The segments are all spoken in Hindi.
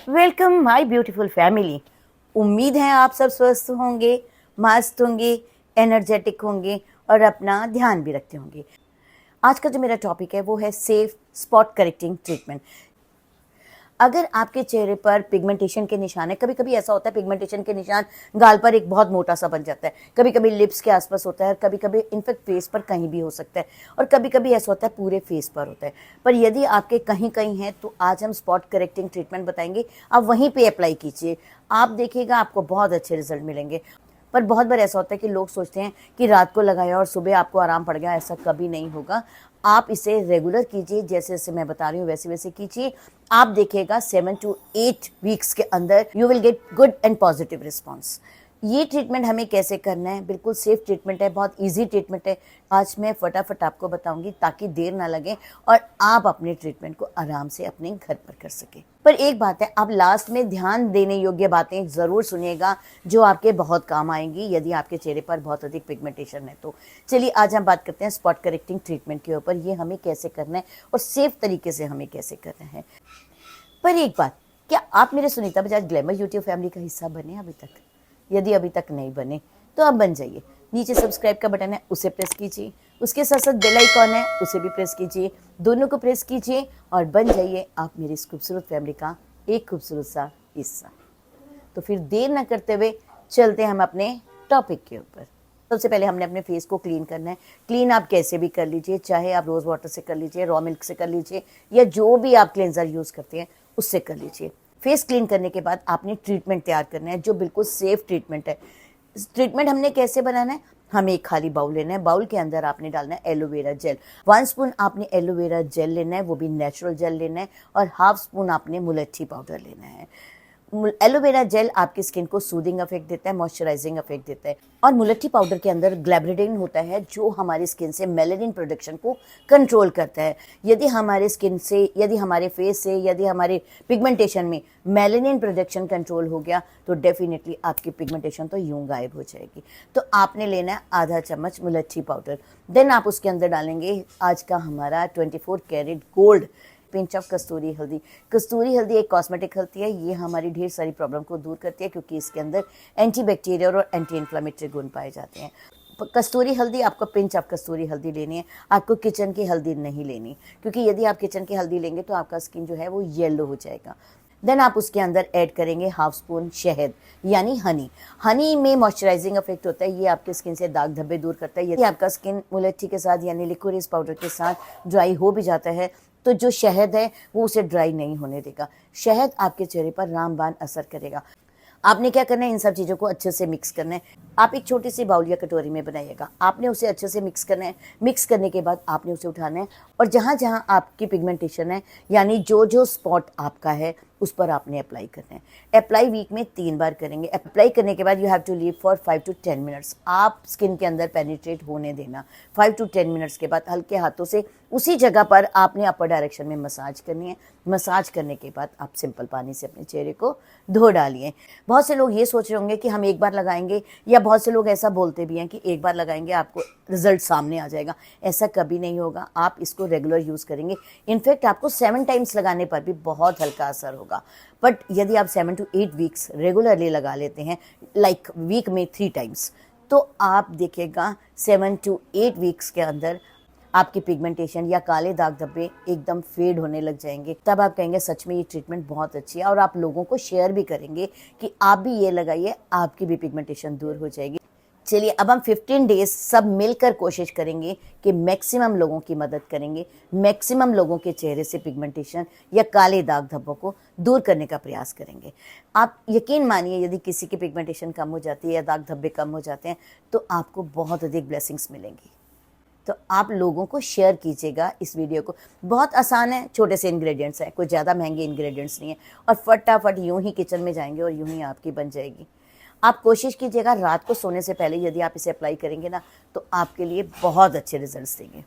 Welcome my beautiful family. उम्मीद है आप सब स्वस्थ होंगे, मस्त होंगे, एनर्जेटिक होंगे और अपना ध्यान भी रखते होंगे। आज का जो मेरा टॉपिक है वो है सेफ स्पॉट करेक्टिंग ट्रीटमेंट। अगर आपके चेहरे पर पिगमेंटेशन के निशान है, कभी कभी ऐसा होता है पिगमेंटेशन के निशान गाल पर एक बहुत मोटा सा बन जाता है, कभी कभी लिप्स के आसपास होता है, कभी कभी इनफेक्ट फेस पर कहीं भी हो सकता है, और कभी कभी ऐसा होता है पूरे फेस पर होता है। पर यदि आपके कहीं कहीं है तो आज हम स्पॉट करेक्टिंग ट्रीटमेंट बताएंगे। आप वहीं पे अप्लाई कीजिए, आप देखिएगा आपको बहुत अच्छे रिजल्ट मिलेंगे। पर बहुत बार ऐसा होता है कि लोग सोचते हैं कि रात को लगाया और सुबह आपको आराम पड़ गया, ऐसा कभी नहीं होगा। आप इसे रेगुलर कीजिए, जैसे जैसे मैं बता रही हूँ वैसे वैसे कीजिए। आप देखिएगा 7 to 8 वीक्स के अंदर you will get good and positive response. ये ट्रीटमेंट हमें कैसे करना है, बिल्कुल सेफ ट्रीटमेंट है, बहुत इजी ट्रीटमेंट है। आज मैं फटाफट आपको बताऊंगी ताकि देर ना लगे और आप अपने ट्रीटमेंट को आराम से अपने घर पर कर सके। पर एक बात है, आप लास्ट में ध्यान देने योग्य बातें जरूर सुनिएगा जो आपके बहुत काम आएंगी यदि आपके चेहरे पर बहुत अधिक पिगमेंटेशन है तो। चलिए आज हम बात करते हैं स्पॉट करेक्टिंग ट्रीटमेंट के ऊपर। ये हमें कैसे करना है और सेफ तरीके से हमें कैसे करना है। पर एक बात, क्या आप मेरे Sunita Bajaj glamour YouTube family का हिस्सा बने अभी तक? यदि अभी तक नहीं बने तो आप बन जाइए। नीचे सब्सक्राइब का बटन है, उसे प्रेस कीजिए, उसके साथ साथ बेल आइकॉन है, उसे भी प्रेस कीजिए। दोनों को प्रेस कीजिए और बन जाइए आप मेरी इस खूबसूरत फैमिली का एक खूबसूरत सा हिस्सा। तो फिर देर न करते हुए चलते हैं हम अपने टॉपिक के ऊपर। सबसे पहले हमने अपने फेस को क्लीन करना है। क्लीन आप कैसे भी कर लीजिए, चाहे आप रोज़ वाटर से कर लीजिए, रॉ मिल्क से कर लीजिए, या जो भी आप क्लेंजर यूज़ करते हैं उससे कर लीजिए। फेस क्लीन करने के बाद आपने ट्रीटमेंट तैयार करना है जो बिल्कुल सेफ ट्रीटमेंट है। ट्रीटमेंट हमने कैसे बनाना है, हमें एक खाली बाउल लेना है। बाउल के अंदर आपने डालना है एलोवेरा जेल। 1 स्पून आपने एलोवेरा जेल लेना है, वो भी नेचुरल जेल लेना है, और 1/2 स्पून आपने मुलट्ठी पाउडर लेना है। एलोवेरा जेल आपकी स्किन को सूदिंग इफेक्ट देता है, मॉइस्चराइजिंग इफेक्ट देता है, और मुलट्ठी पाउडर के अंदर ग्लैब्रेडिन होता है जो हमारी स्किन से मेलेनिन प्रोडक्शन को कंट्रोल करता है। यदि हमारे स्किन से, यदि हमारे फेस से, यदि हमारे पिगमेंटेशन में मेलेनिन प्रोडक्शन कंट्रोल हो गया तो डेफिनेटली आपकी पिगमेंटेशन तो यूं गायब हो जाएगी। तो आपने लेना है आधा चम्मच मुलट्ठी पाउडर। देन आप उसके अंदर डालेंगे आज का हमारा 24 कैरेट गोल्ड पिंच ऑफ कस्तूरी हल्दी। कस्तूरी हल्दी एक कॉस्मेटिक हल्दी है, ये हमारी ढेर सारी प्रॉब्लम को दूर करती है क्योंकि इसके अंदर एंटी बैक्टीरियल और एंटी इन्फ्लेमेटरी गुण पाए जाते हैं। कस्तूरी हल्दी, आपको पिंच ऑफ कस्तूरी हल्दी लेनी है, आपको किचन की हल्दी नहीं लेनी, क्योंकि यदि आप किचन की हल्दी लेंगे तो आपका स्किन जो है वो येलो हो जाएगा। देन आप उसके अंदर ऐड करेंगे 1/2 स्पून शहद यानी हनी। हनी में मॉइस्चराइजिंग इफेक्ट होता है, ये आपके स्किन से दाग धब्बे दूर करता है। यदि आपका स्किन मुलट्ठी के साथ यानी लिकोरिस पाउडर के साथ ड्राई हो भी जाता है तो जो शहद है वो उसे ड्राई नहीं होने देगा। शहद आपके चेहरे पर रामबाण असर करेगा। आपने क्या करना है, इन सब चीज़ों को अच्छे से मिक्स करना है। आप एक छोटी सी बाउल या कटोरी में बनाइएगा, आपने उसे अच्छे से मिक्स करना है। मिक्स करने के बाद आपने उसे उठाना है और जहाँ जहाँ आपकी पिगमेंटेशन है यानी जो जो स्पॉट आपका है उस पर आपने अप्लाई करना है। अप्लाई वीक में 3 बार करेंगे। अप्लाई करने के बाद you have to leave for 5 to 10 minutes. आप स्किन के अंदर पेनिट्रेट होने देना। 5 to 10 मिनट्स के बाद हल्के हाथों से उसी जगह पर आपने अपर डायरेक्शन में मसाज करनी है। मसाज करने के बाद आप सिंपल पानी से अपने चेहरे को धो डालिए। बहुत से लोग ये सोच रहे होंगे कि हम एक बार लगाएंगे, या बहुत से लोग ऐसा बोलते भी हैं कि एक बार लगाएंगे आपको रिजल्ट सामने आ जाएगा। ऐसा कभी नहीं होगा। आप इसको रेगुलर यूज़ करेंगे, इनफैक्ट आपको 7 टाइम्स लगाने पर भी बहुत हल्का असर होगा। बट यदि आप 7 to 8 वीक्स रेगुलरली लगा लेते हैं, लाइक वीक में 3 टाइम्स, तो आप देखिएगा 7 to 8 वीक्स के अंदर आपकी पिगमेंटेशन या काले दाग धब्बे एकदम फेड होने लग जाएंगे। तब आप कहेंगे सच में ये ट्रीटमेंट बहुत अच्छी है, और आप लोगों को शेयर भी करेंगे कि आप भी ये लगाइए, आपकी भी पिगमेंटेशन दूर हो जाएगी। चलिए अब हम 15 डेज सब मिलकर कोशिश करेंगे कि मैक्सिमम लोगों की मदद करेंगे, मैक्सिमम लोगों के चेहरे से पिगमेंटेशन या काले दाग धब्बों को दूर करने का प्रयास करेंगे। आप यकीन मानिए यदि किसी की पिगमेंटेशन कम हो जाती है या दाग धब्बे कम हो जाते हैं तो आपको बहुत अधिक ब्लेसिंग्स मिलेंगी। तो आप लोगों को शेयर कीजिएगा इस वीडियो को। बहुत आसान है, छोटे से इंग्रेडिएंट्स हैं, कोई ज़्यादा महंगे इंग्रेडिएंट्स नहीं है, और फटाफट यूं ही किचन में जाएंगे और यूं ही आपकी बन जाएगी। आप कोशिश कीजिएगा रात को सोने से पहले यदि आप इसे अप्लाई करेंगे ना तो आपके लिए बहुत अच्छे रिजल्ट्स देंगे।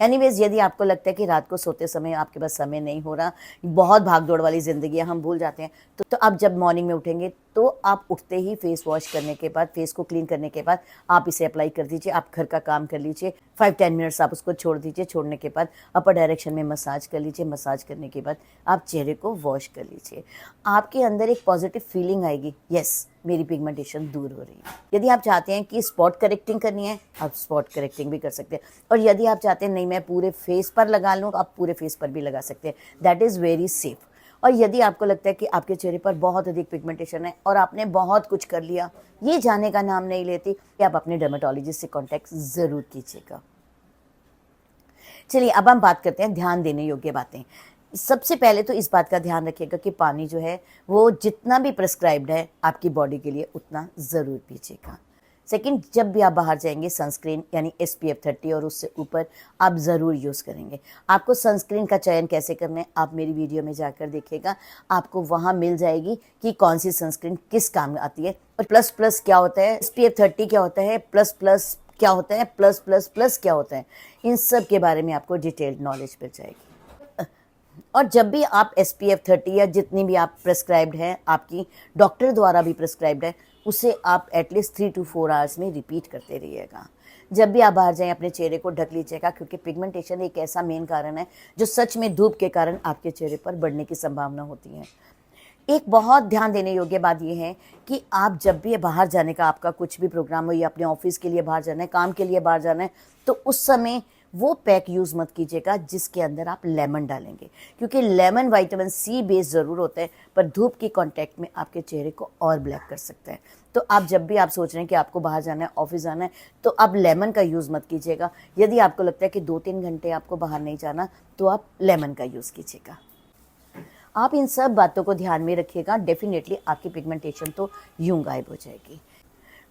एनीवेज, यदि आपको लगता है कि रात को सोते समय आपके पास समय नहीं हो रहा, बहुत भाग दौड़ वाली ज़िंदगी है, हम भूल जाते हैं, तो आप जब मॉर्निंग में उठेंगे तो आप उठते ही फेस वॉश करने के बाद, फेस को क्लीन करने के बाद आप इसे अप्लाई कर दीजिए। आप घर का काम कर लीजिए, 5-10 मिनट्स आप उसको छोड़ दीजिए। छोड़ने के बाद अपर डायरेक्शन में मसाज कर लीजिए। मसाज करने के बाद आप चेहरे को वॉश कर लीजिए। आपके अंदर एक पॉजिटिव फीलिंग आएगी, यस मेरी पिगमेंटेशन दूर हो रही है। यदि आप चाहते हैं कि स्पॉट करेक्टिंग करनी है, आप स्पॉट करेक्टिंग भी कर सकते हैं। और यदि आप चाहते हैं नहीं मैं पूरे फेस पर लगा लूँ, तो आप पूरे फेस पर भी लगा सकते हैं। That is very safe. और यदि आपको लगता है कि आपके चेहरे पर बहुत अधिक पिगमेंटेशन है और आपने बहुत कुछ कर लिया, ये जाने का नाम नहीं लेती, कि आप अपने डर्मेटोलॉजिस्ट से कॉन्टैक्ट ज़रूर कीजिएगा। चलिए अब हम बात करते हैं ध्यान देने योग्य बातें। सबसे पहले तो इस बात का ध्यान रखिएगा कि पानी जो है वो जितना भी प्रिस्क्राइब्ड है आपकी बॉडी के लिए उतना ज़रूर पीजिएगा। सेकंड, जब भी आप बाहर जाएंगे सनस्क्रीन यानी SPF 30 और उससे ऊपर आप ज़रूर यूज़ करेंगे। आपको सनस्क्रीन का चयन कैसे करना है आप मेरी वीडियो में जाकर देखिएगा, आपको वहाँ मिल जाएगी कि कौन सी सनस्क्रीन किस काम में आती है। और प्लस प्लस क्या होता है, SPF 30 क्या होता है, प्लस प्लस क्या होता है, प्लस प्लस प्लस क्या होता है, इन सब के बारे में आपको डिटेल्ड नॉलेज मिल जाएगी। और जब भी आप SPF 30 या जितनी भी आप प्रिस्क्राइब्ड है, आपकी डॉक्टर द्वारा भी प्रिस्क्राइब्ड है, उसे आप एटलीस्ट 3 to 4 आवर्स में रिपीट करते रहिएगा। जब भी आप बाहर जाएं अपने चेहरे को ढक लीजिएगा, क्योंकि पिगमेंटेशन एक ऐसा मेन कारण है जो सच में धूप के कारण आपके चेहरे पर बढ़ने की संभावना होती है। एक बहुत ध्यान देने योग्य बात यह है कि आप जब भी बाहर जाने का आपका कुछ भी प्रोग्राम हो या अपने ऑफिस के लिए बाहर जाना है, काम के लिए बाहर जाना है, तो उस समय वो पैक यूज़ मत कीजिएगा जिसके अंदर आप लेमन डालेंगे, क्योंकि लेमन विटामिन C बेस ज़रूर होता है पर धूप की कांटेक्ट में आपके चेहरे को और ब्लैक कर सकता है। तो आप जब भी आप सोच रहे हैं कि आपको बाहर जाना है, ऑफिस जाना है, तो आप लेमन का यूज़ मत कीजिएगा। यदि आपको लगता है कि 2-3 घंटे आपको बाहर नहीं जाना, तो आप लेमन का यूज़ कीजिएगा। आप इन सब बातों को ध्यान में रखिएगा, डेफिनेटली आपकी पिगमेंटेशन तो यूं गायब हो जाएगी।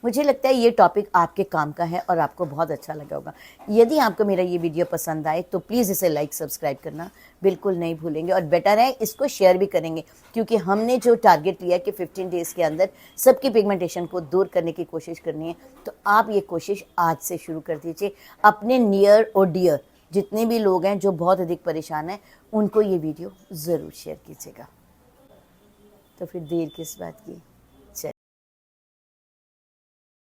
मुझे लगता है ये टॉपिक आपके काम का है और आपको बहुत अच्छा लगा होगा। यदि आपको मेरा ये वीडियो पसंद आए तो प्लीज़ इसे लाइक सब्सक्राइब करना बिल्कुल नहीं भूलेंगे, और बेटर है इसको शेयर भी करेंगे, क्योंकि हमने जो टारगेट लिया कि 15 डेज़ के अंदर सबकी पिगमेंटेशन को दूर करने की कोशिश करनी है। तो आप ये कोशिश आज से शुरू कर दीजिए। अपने नियर और डियर जितने भी लोग हैं जो बहुत अधिक परेशान हैं, उनको ये वीडियो ज़रूर शेयर कीजिएगा। तो फिर देर किस बात की।